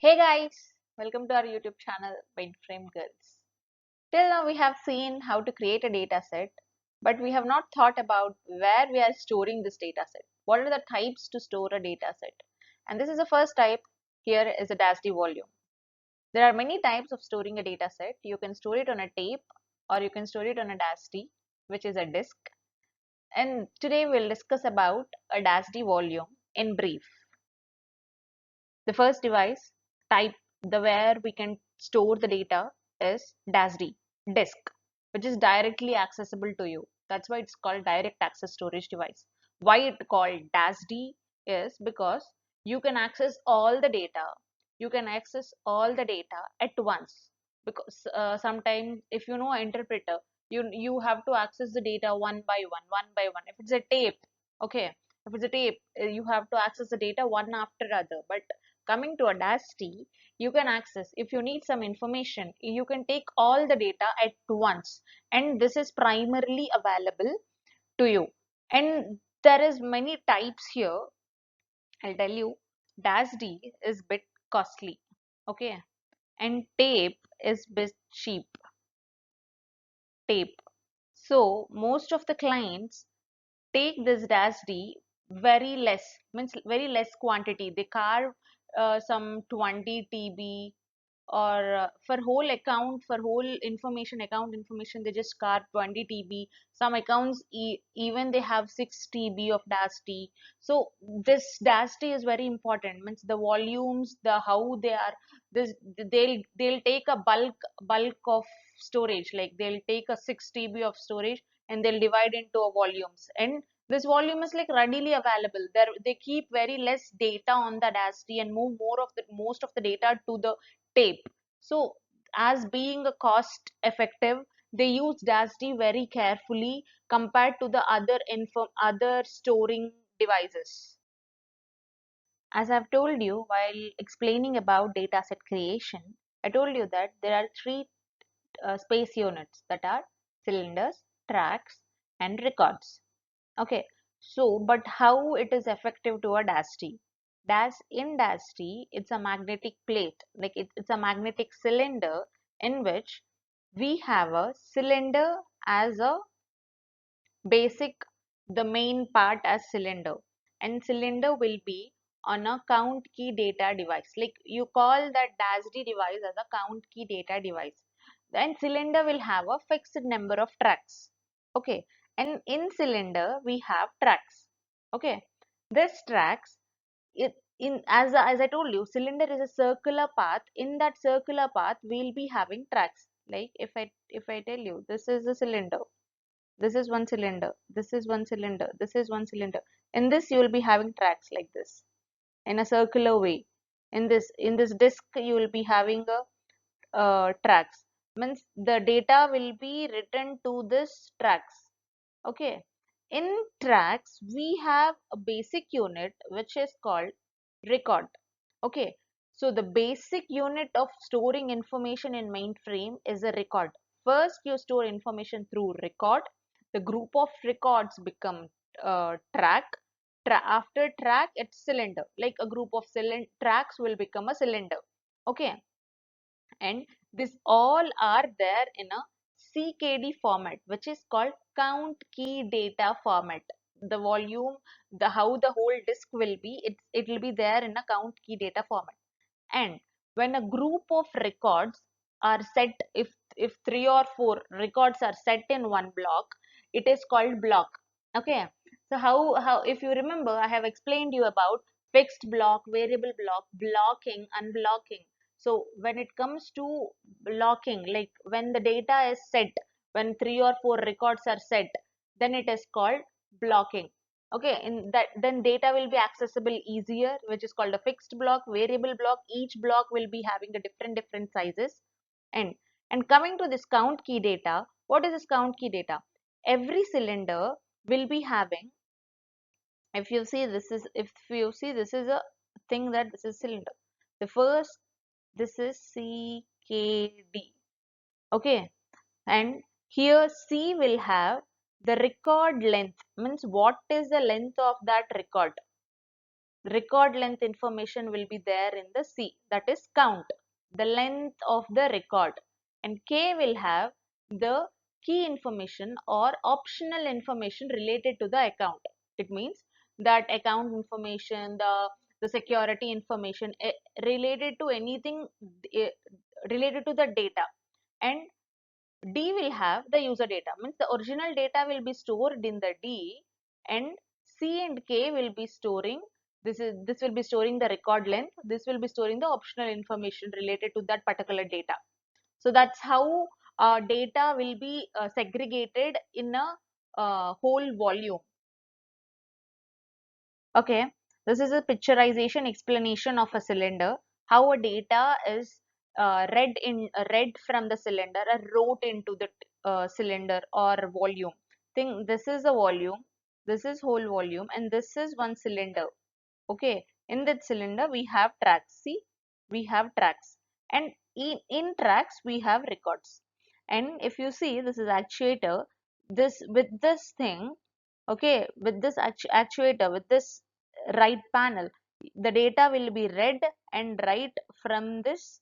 Hey guys, welcome to our YouTube channel Mainframe Girls. Till now we have seen how to create a data set, but we have not thought about where we are storing this data set. What are the types to store a data set? And this is the first type. Here is a DASD volume. There are many types of storing a data set. You can store it on a tape or you can store it on a DASD, which is a disk. And today we'll discuss about a DASD volume in brief. The first device type the where we can store the data is DASD disk, which is directly accessible to you. That's why it's called direct access storage device. Why it called DASD is because you can access all the data. You can access all the data at once, because sometimes if you know an interpreter, you have to access the data one by one. If it's a tape, okay, if it's a tape, you have to access the data one after other. But coming to a DASD, you can access, if you need some information, you can take all the data at once, and this is primarily available to you. And there is many types here. I'll tell you, DASD is bit costly, okay, and tape is bit cheap, tape. So most of the clients take this DASD very less, means very less quantity. They carve some 20 TB, or for whole account, for whole information, account information, they just carve 20 TB. Some accounts even they have 6 TB of DASD. So this DASD is very important, means the volumes, the how they are, this they'll take a bulk of storage, like they'll take a 6 TB of storage and they'll divide into a volumes, and this volume is like readily available. They keep very less data on the DASD and move most of the data to the tape. So as being a cost effective, they use DASD very carefully compared to the other storing devices. As I've told you while explaining about dataset creation, I told you that there are three space units, that are cylinders, tracks, and records. Okay, so but how it is effective to a DASD? In DASD, it's a magnetic plate, like it's a magnetic cylinder in which we have a cylinder as a basic, the main part as cylinder, and cylinder will be on a count key data device. Like you call that DASD device as a count key data device. Then cylinder will have a fixed number of tracks. Okay, and in cylinder we have tracks. Okay, this tracks, as I told you, cylinder is a circular path. In that circular path we'll be having tracks. Like if I tell you, this is a cylinder, this is one cylinder, this is one cylinder, this is one cylinder. In this you will be having tracks like this in a circular way. In this disk you will be having a tracks, means the data will be written to this tracks. Okay, in tracks we have a basic unit which is called record. Okay, so the basic unit of storing information in mainframe is a record. First you store information through record. The group of records become track. After track it's cylinder, like a group of tracks will become a cylinder. Okay, and this all are there in a CKD format, which is called count key data format. The volume, the how the whole disk will be, it will be there in a count key data format. And when a group of records are set, if 3 or 4 records are set in one block, it is called block. Okay, so how if you remember, I have explained you about fixed block, variable block, blocking, unblocking. So when it comes to blocking, like when the data is set, when 3 or 4 records are set, then it is called blocking. Okay, in that then data will be accessible easier, which is called a fixed block, variable block. Each block will be having a different sizes. And coming to this count key data, what is this count key data? Every cylinder will be having, if you see this is a thing, that this is cylinder. The first, this is CKD. Okay, and here C will have the record length, means what is the length of that record. record length information will be there in the C, that is count, the length of the record, and K will have the key information or optional information related to the account. It means that account information, the security information related to anything eh, related to the data, and D will have the user data, means the original data will be stored in the D, and C and K will be storing, this will be storing the record length, this will be storing the optional information related to that particular data. So that's how data will be segregated in a whole volume. Okay, this is a picturization explanation of a cylinder, how a data is read from the cylinder and wrote into the cylinder or volume. Think this is a volume, this is whole volume, and this is one cylinder. Okay, in that cylinder we have tracks. See, we have tracks, and in tracks we have records. And if you see, this is actuator. This with this thing, okay, with this actuator, with this right panel, the data will be read and write from this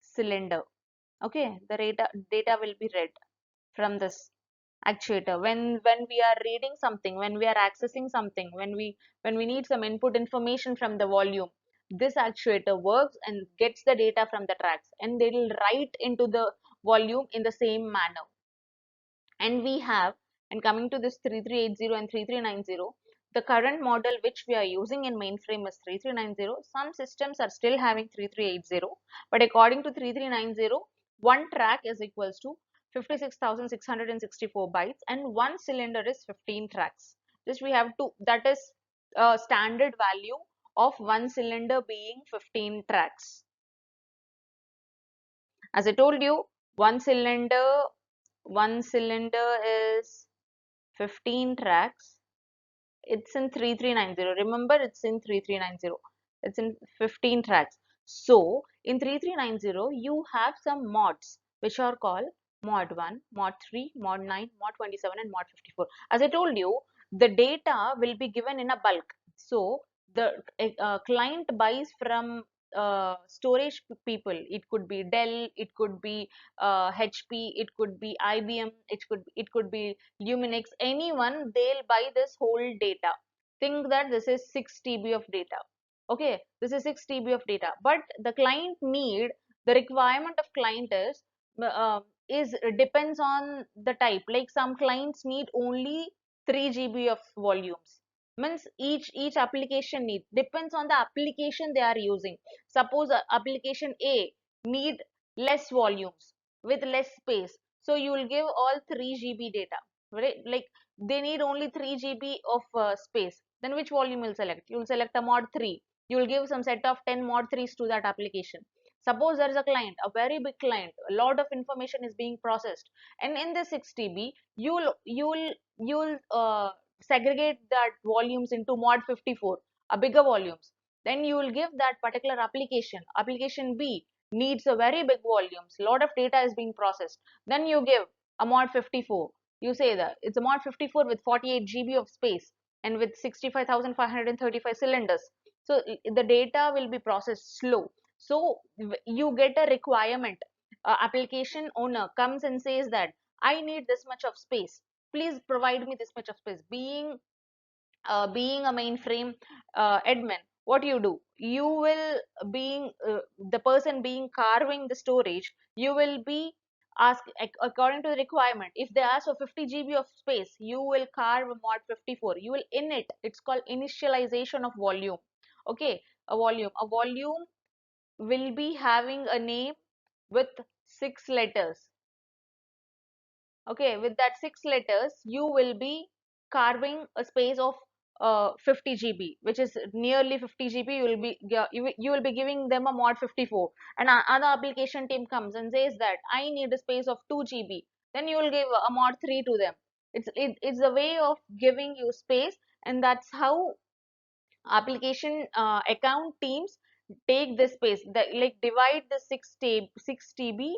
cylinder. Okay, the data will be read from this actuator. When we are reading something, when we are accessing something, when we need some input information from the volume, this actuator works and gets the data from the tracks, and they will write into the volume in the same manner. And we have, and coming to this 3380 and 3390, the current model which we are using in mainframe is 3390. Some systems are still having 3380, but according to 3390, one track is equals to 56,664 bytes, and one cylinder is 15 tracks. This we have to, that is a standard value of one cylinder being 15 tracks. As I told you, one cylinder is 15 tracks. It's in 3390. Remember, it's in 3390. It's in 15 tracks. So in 3390 you have some mods which are called mod 1, mod 3, mod 9, mod 27, and mod 54. As I told you, the data will be given in a bulk. So the client buys from storage people. It could be Dell, it could be HP, it could be IBM, it could be Luminix, anyone, they'll buy this whole data. Think that this is 6 TB of data. Okay, this is 6 TB of data, but the client need, the requirement of client is depends on the type. Like some clients need only 3 GB of volumes. Means each application need, depends on the application they are using. Suppose application A need less volumes with less space, so you will give all 3 GB data, right? Like they need only 3 GB of space, then which volume will select? You will select a mod 3. You will give some set of 10 mod 3s to that application. Suppose there is a client, a very big client, a lot of information is being processed, and in the 6 TB you'll segregate that volumes into mod 54, a bigger volumes. Then you will give that particular application B needs a very big volumes, lot of data is being processed, then you give a mod 54. You say that it's a mod 54 with 48 GB of space and with 65,535 cylinders. So the data will be processed slow. So you get a requirement. Application owner comes and says that I need this much of space. Please provide me this much of space. Being a mainframe admin, what you do, you will being the person being carving the storage, you will be ask according to the requirement. If they ask for 50 GB of space, you will carve a mod 54. You will init, it's called initialization of volume. Okay, a volume will be having a name with 6 letters. Okay, with that 6 letters you will be carving a space of 50 GB, which is nearly 50 GB. You will be you will be giving them a mod 54, and another application team comes and says that I need a space of 2 GB, then you will give a mod 3 to them. It's a way of giving you space, and that's how application account teams take this space, like divide the 6 TB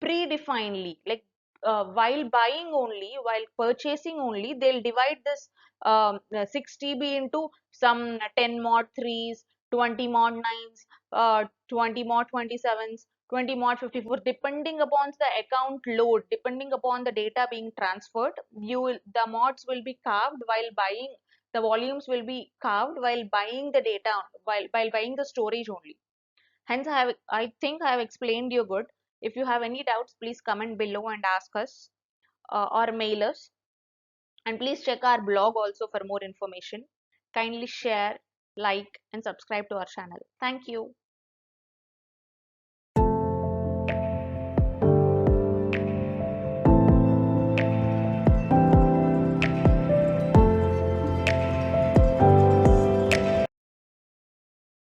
predefinedly, like while buying only, while purchasing only, they'll divide this 6 TB into some 10 mod 3s, 20 mod 9s, 20 mod 27s, 20 mod 54, depending upon the account load, depending upon the data being transferred, the mods will be carved while buying, the volumes will be carved while buying the data, while buying the storage only. Hence, I think I have explained you good. If you have any doubts, please comment below and ask us, or mail us. And please check our blog also for more information. Kindly share, like, and subscribe to our channel. Thank you.